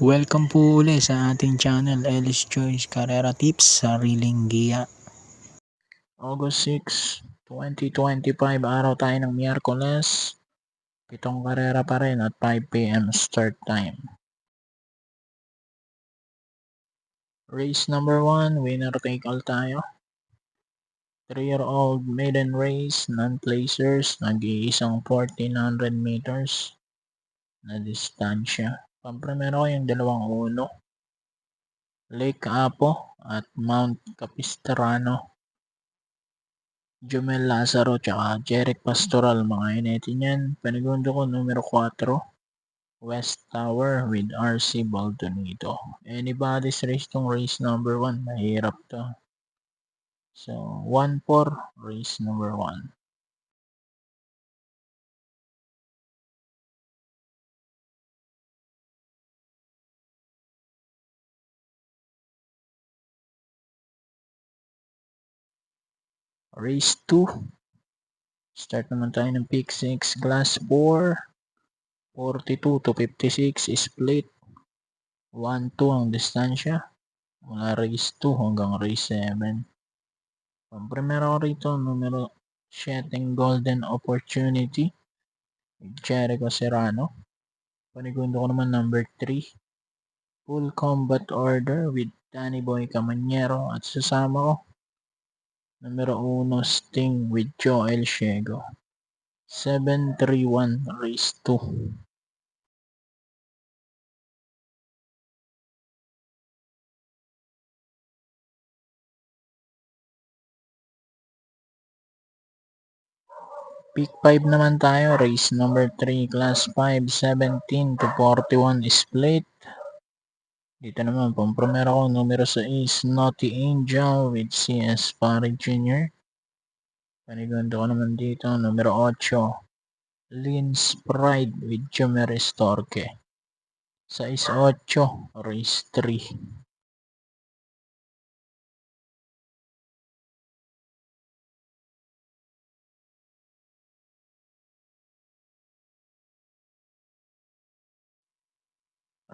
Welcome po uli sa ating channel, Ellis Choice Carrera Tips, Sariling Giya. August 6, 2025, araw tayo ng Miyerkules. 7 karera pa rin at 5 p.m. start time. Race number 1, winner take all tayo. 3-year-old maiden race, non-placers, nag-iisang 1400 meters na distansya. Pampremero ko yung 2-1, Lake Apo at Mount Capistrano. Jomel Lazaro tsaka Jeric Pastoral, mga inetin yan. Panigundo ko numero 4, West Tower with RC Baldonito. Anybody's race tong race number 1, mahirap to. So 1-4, race number 1. Race 2, start naman tayo ng pick 6, class 4, 42 to 56 split. 1-2 ang distansya mula race 2 hanggang race 7. Ang primero ko rito, numero 7, Golden Opportunity, Jericho Serrano. Panigundo ko naman number 3, Full Combat Order with Danny Boy Camanyero. At sasama ko, numero 1, Sting with Joel Shego. 7-3-1, race 2. Pick 5 naman tayo, race number 3, class 5, 17 to 41 split. Dito naman, pampremero ko, numero 6, Naughty Angel with CS Pari Jr. Panigundo ko naman dito, numero 8, Lynn's Pride with Jomeris Torque. 6-8, race 3.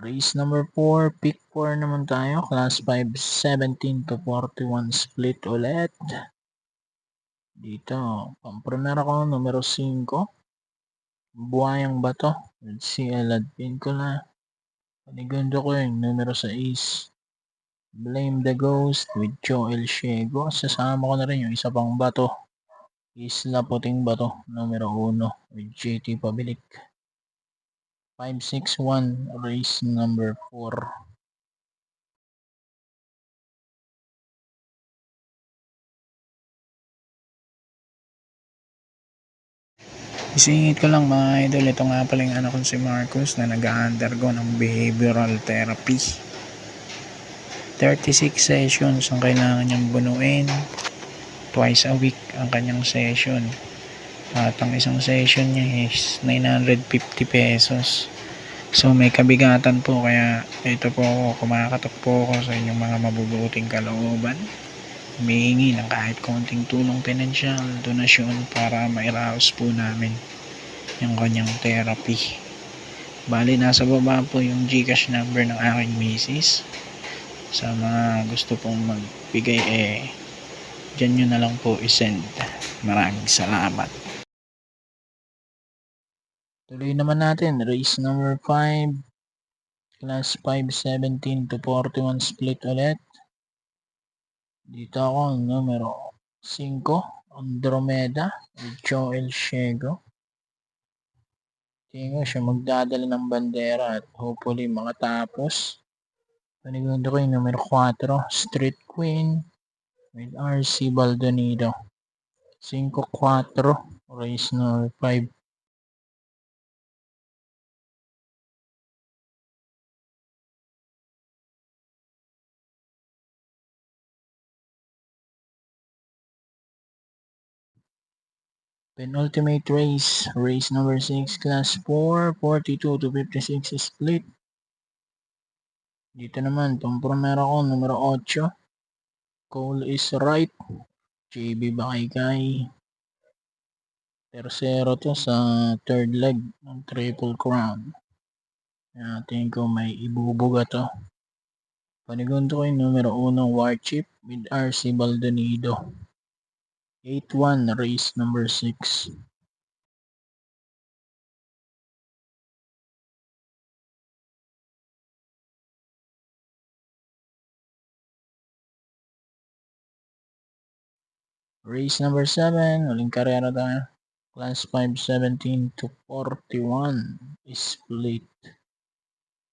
Race number 4, pick 4 naman tayo. Class 5, 17 to 41 split ulit. Dito, pampremera ko, numero 5, Buhayang Bato with CL Advincula. Panigundo ko yung numero 6, Blame the Ghost with Joel Shego. Sasama ko na rin yung isa pang bato, Isla Puting Bato, numero 1 with JT Pabilik. 5-6-1, race number 4. Isingit ko lang mga idol, ito nga pala yung anak ko si Marcus na nag-undergo ng behavioral therapy. 36 sessions ang kailangan niyang bunuin. Twice a week ang kanyang session. At ang isang session niya is 950 pesos. So may kabigatan po, kaya ito po ako, kumakatok po ako sa inyong mga mabubuting kalooban. Humihingi ng kahit konting tulong pinansyal, donasyon para mairaos po namin yung kanyang therapy. Bali, nasa baba po yung GCash number ng aking misis. Sa mga gusto pong magbigay, dyan nyo na lang po isend. Maraming salamat. Tuloy naman natin, race number 5, class 5, 17 to 41 split ulit. Dito ako, numero 5, Andromeda with Joel Shego. Tingin ko siya magdadala ng bandera at hopefully makatapos. Panigundo ko yung numero 4, Street Queen with RC Baldonito. 5-4, race number 5. Penultimate race, race number 6, class 4, 42 to 56 split. Dito naman, pampremero ko, numero 8, Cole is Right, JB Bakaykay. Tercero to sa third leg ng Triple Crown. Tingin ko may ibubuga to. Panigundo ko yung numero 1 Warchip with RC Baldonido. 8-1 race number 6. Race number 7, huling karera tayo. Class 5, 17 to 41 split.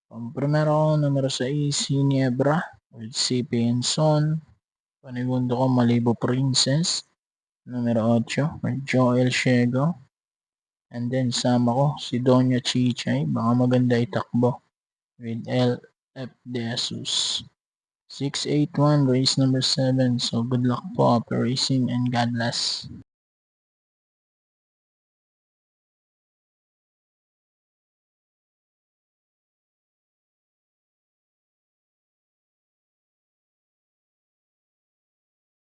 Ang primero, numero 6, Ginebra with CP and Son. Panigundo ko Malibu Princess. Numero 8, with Joel Shego. And then sama ko si Doña Chichay. Baka maganda itakbo with LF De Jesus. 681 race number 7. So good luck po, Upper Racing, and God bless.